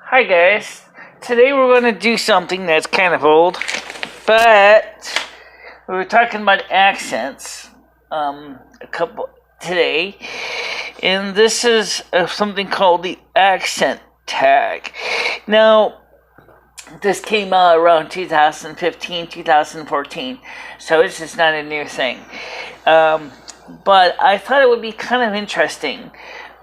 Hi guys, today we're going to do something that's kind of old, but we were talking about accents a couple today, and this is something called the accent tag. Now, this came out around 2015, 2014, so it's just not a new thing. But I thought it would be kind of interesting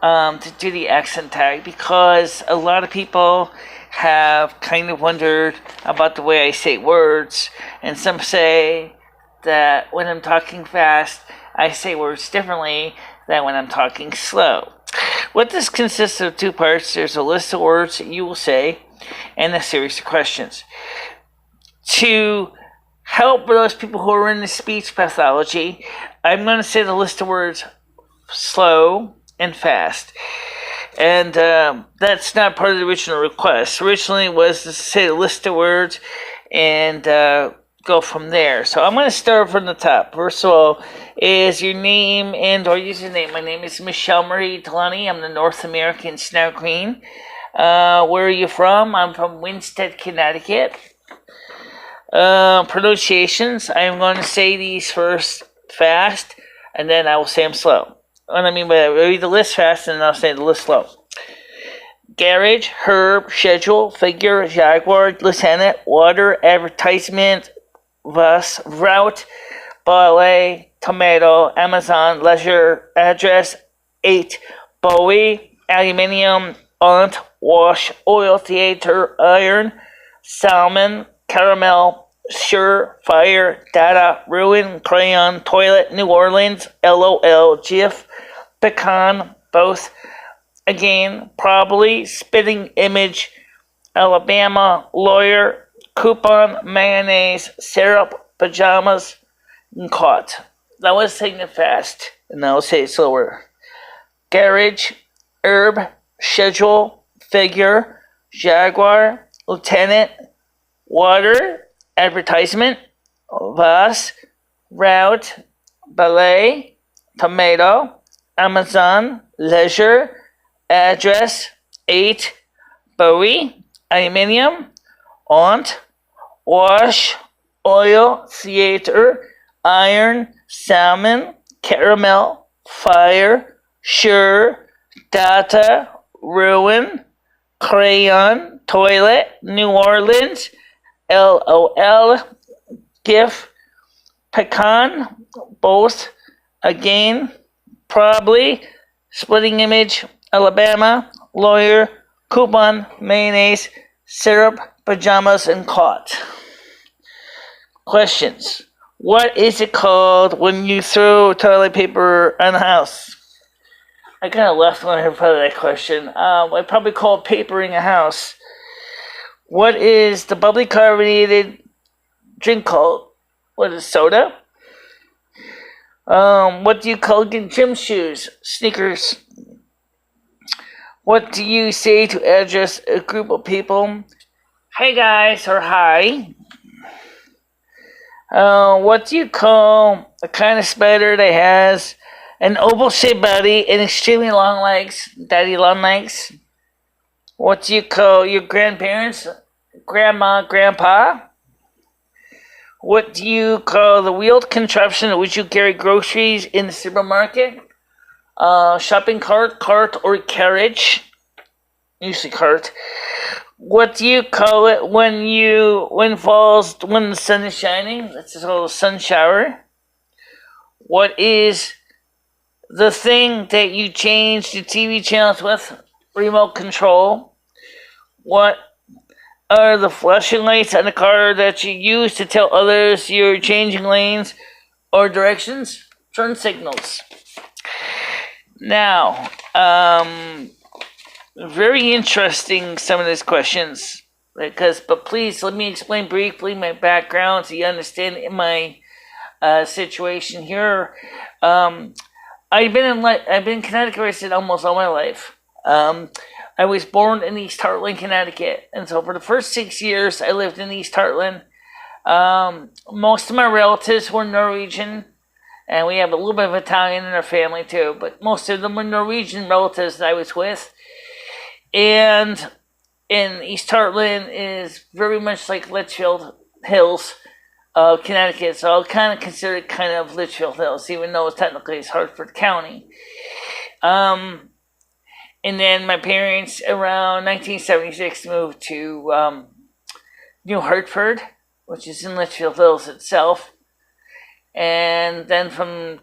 to do the accent tag because a lot of people have kind of wondered about the way I say words, and some say that when I'm talking fast, I say words differently than when I'm talking slow. What this consists of two parts. There's a list of words that you will say and a series of questions. To help those people who are in the speech pathology, I'm going to say the list of words slow and fast. And that's not part of the original request. Originally it was to say the list of words and go from there. So I'm going to start from the top. First of all, is your name and or username. My name is MicheleMarieDalene. I'm the North American Snow Queen. Where are you from? I'm from Winsted, Connecticut. Pronunciations. I'm going to say these first fast, and then I will say them slow. What I mean by that, I read the list fast, and then I'll say the list slow. Garage, herb, schedule, figure, jaguar, lieutenant, water, advertisement, bus, route, ballet, tomato, Amazon, leisure, address, 8, Bowie, aluminium, aunt, wash, oil, theater, iron, salmon, caramel, sure, fire, data, ruin, crayon, toilet, New Orleans, LOL, GIF, pecan, both, again, probably, spitting image, Alabama, lawyer, coupon, mayonnaise, syrup, pajamas, and caught. That was saying it fast, and I'll say it slower. Garage, herb, schedule, figure, jaguar, lieutenant, water, advertisement, bus, route, ballet, tomato, Amazon, leisure, address, 8, Bowie, aluminium, aunt, wash, oil, theater, iron, salmon, caramel, fire, sure, data, ruin, crayon, toilet, New Orleans, LOL, GIF, pecan, both, again, probably, splitting image, Alabama, lawyer, coupon, mayonnaise, syrup, pajamas, and caught. Questions. What is it called when you throw toilet paper on the house? I kind of left when I heard part of that question. I'd probably call it papering a house. What is the bubbly carbonated drink called? What is soda? What do you call gym shoes? Sneakers. What do you say to address a group of people? Hey guys, or hi. What do you call a kind of spider that has an oval-shaped body and extremely long legs? Daddy long legs. What do you call your grandparents? Grandma, grandpa. What do you call the wheeled contraption in which you carry groceries in the supermarket? Shopping cart, or carriage. Usually cart. What do you call it when the sun is shining? That's called a sun shower. What is the thing that you change the TV channels with? Remote control. What are the flashing lights on the car that you use to tell others you're changing lanes or directions? Turn signals. Now, very interesting, some of these questions, but please let me explain briefly my background so you understand my situation here. I've been in Connecticut resident almost all my life. I was born in East Hartland, Connecticut, and so for the first 6 years I lived in East Hartland. Most of my relatives were Norwegian, and we have a little bit of Italian in our family too, but most of them were Norwegian relatives that I was with. And in East Hartland is very much like Litchfield Hills, Connecticut. So I'll kind of consider it kind of Litchfield Hills, even though technically it's Hartford County. And then my parents around 1976 moved to New Hartford, which is in Litchfield Hills itself. And then from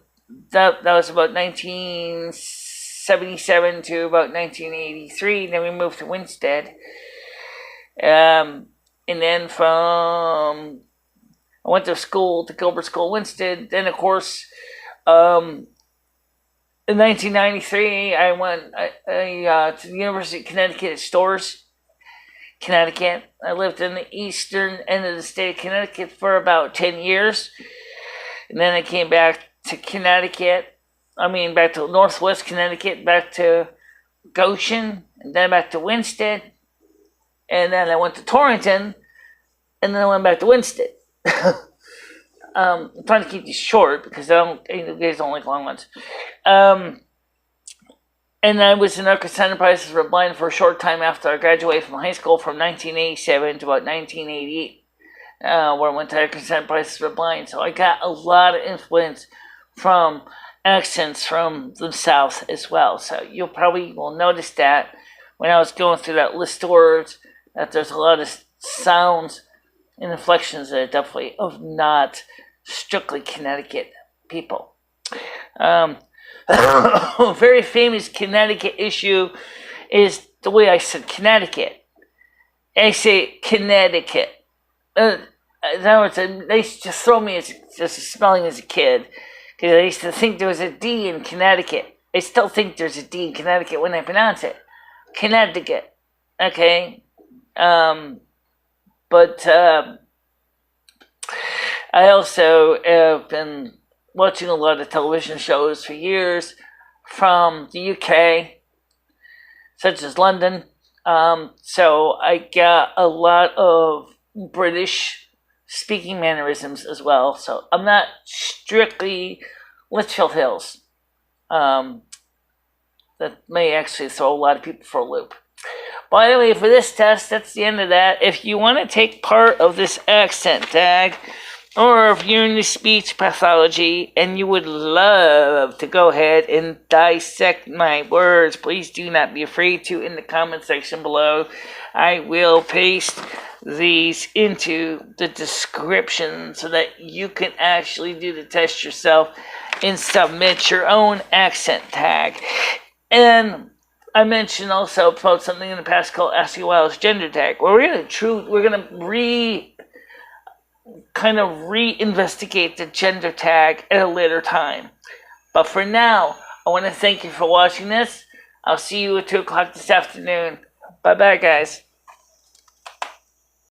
that was about 1977 to about 1983. Then we moved to Winstead. And then from I went to school, to Gilbert School, Winstead. Then, of course, in 1993, I went to the University of Connecticut at Storrs, Connecticut. I lived in the eastern end of the state of Connecticut for about 10 years. And then I came back to Connecticut. Back to Northwest Connecticut, back to Goshen, and then back to Winstead. And then I went to Torrington, and then I went back to Winstead. I'm trying to keep these short because you guys don't like long ones. And I was in Arcus Enterprises for Blind for a short time after I graduated from high school from 1987 to about 1988, where I went to Arcus Enterprises for Blind. So I got a lot of influence from accents from the South as well. So you probably will notice that when I was going through that list of words, that there's a lot of sounds and inflections that are definitely of not strictly Connecticut people. A very famous Connecticut issue is the way I said Connecticut. I say Connecticut. In other words, they used to throw me as a spelling as a kid because I used to think there was a D in Connecticut. I still think there's a D in Connecticut when I pronounce it. Connecticut. Okay? But I also have been watching a lot of television shows for years from the UK, such as London. So I got a lot of British speaking mannerisms as well. So I'm not strictly Litchfield Hills. That may actually throw a lot of people for a loop. By the way, for this test, that's the end of that. If you want to take part of this accent tag, or if you're into speech pathology and you would love to go ahead and dissect my words, please do not be afraid to in the comment section below. I will paste these into the description so that you can actually do the test yourself and submit your own accent tag. And I mentioned also about something in the past called Ask You Wild's gender tag, where we're gonna reinvestigate the gender tag at a later time. But for now, I want to thank you for watching this. I'll see you at 2 o'clock this afternoon. Bye bye, guys.